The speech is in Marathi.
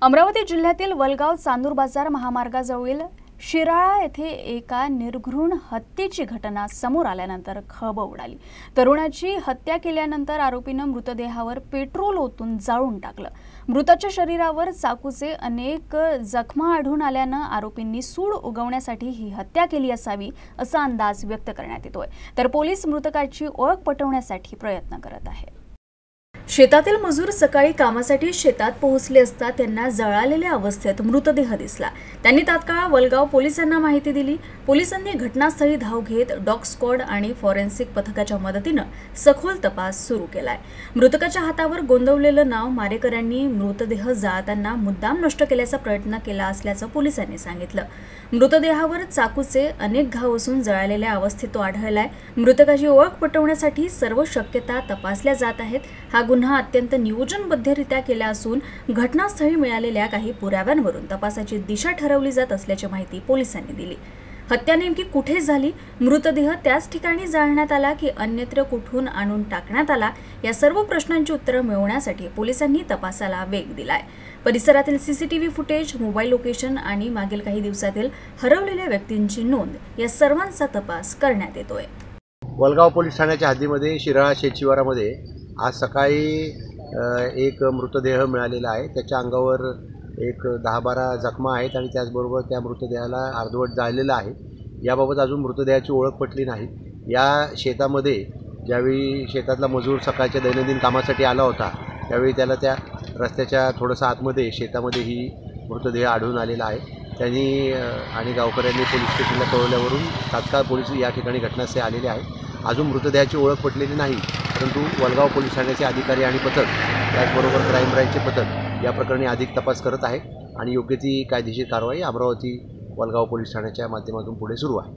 अमरावती जिल्ह्यातील वलगाव चांदूर बाजार महामार्गाजवळील शिराळा येथे एका निर्घृण हत्येची घटना समोर आल्यानंतर खळबळ उडाली। तरुणाची हत्या केल्यानंतर आरोपीने मृतदेहावर पेट्रोल ओतून जाळून टाकलं। मृताच्या शरीरावर चाकूचे अनेक जखमा आढळून आल्याने आरोपींनी सूड उगवण्यासाठी ही हत्या केली असावी असा अंदाज व्यक्त करण्यात येतोय। तर पोलीस मृतकाची ओळख पटवण्यासाठी प्रयत्न करत आहेत। शेतातील मजूर सकाळी कामासाठी शेतात पोहोचले असता त्यांना जळालेल्या अवस्थेत मृतदेह दिसला। त्यांनी तात्काळ वलगाव पोलिसांना माहिती दिली। पोलिसांनी घटनास्थळी धाव घेत डॉग स्क्वॉड आणि फॉरेन्सिक पथकाच्या मदतीने सखोल तपास सुरू केलाय। मृतकाच्या हातावर गोंदवलेलं नाव मारेकऱ्यांनी मृतदेह जाळताना मुद्दाम नष्ट केल्याचा प्रयत्न केला असल्याचं पोलिसांनी सांगितलं। मृतदेहावर चाकूचे अनेक घाव असून जळालेल्या अवस्थेत तो आढळलाय। मृतकाची ओळख पटवण्यासाठी सर्व शक्यता तपासल्या जात आहेत। हा गुन्हा अत्यंत नियोजनबद्धरित्या केला असून घटनास्थळी मिळालेल्या काही पुराव्यांवरून तपासाची दिशा ठरवली जात असल्याची माहिती पोलिसांनी दिली। हत्या नेमकी कुठे झाली, मृतदेह त्याच ठिकाणी जाळण्यात आला की अन्यत्र कुठून आणून टाकण्यात आला, या सर्व प्रश्नांची उत्तरे मिळवण्यासाठी पोलिसांनी तपासाला वेग दिलाय। परिसरातील सीसीटीव्ही फुटेज, मोबाईल लोकेशन आणि मागील काही दिवसातील हरवलेल्या व्यक्तींची नोंद या सर्वांचा तपास करण्यात येतोय। वलगाव पोलीस ठाण्याच्या हद्दीमध्ये शिराळा शेतशिवारामध्ये आज सकाळी एक मृतदेह मिळालेला आहे। त्याच्या अंगावर एक 10-12 जखमा आहेत आणि त्याचबरोबर त्या मृतदेहाला अर्धवट जाळलेलं आहे। याबाबत अजून मृतदेहाची ओळख पटली नाही। या शेतामध्ये ज्यावेळी शेतातला मजूर सकाळच्या दैनंदिन कामासाठी आला होता त्यावेळी त्याला त्या रस्त्याच्या थोडंसं आतमध्ये शेतामध्ये ही मृतदेह आढळून आलेला आहे। त्यांनी आणि गावकऱ्यांनी पोलीस स्टेशनला कळवल्यावरून तात्काळ पोलीस या ठिकाणी घटनास्थळी आलेले आहेत। अजून मृतदेहाची ओळख पटलेली नाही, परंतु वलगाव पोलीस ठाण्याचे अधिकारी आणि पथक त्याचबरोबर क्राईम ब्रांचचे पथक या प्रकरणी अधिक तपास करत आहे आणि योग्य ती कायदेशीर कारवाई अमरावती वलगाव पोलीस ठाण्याच्या माध्यमातून पुढे सुरू आहे।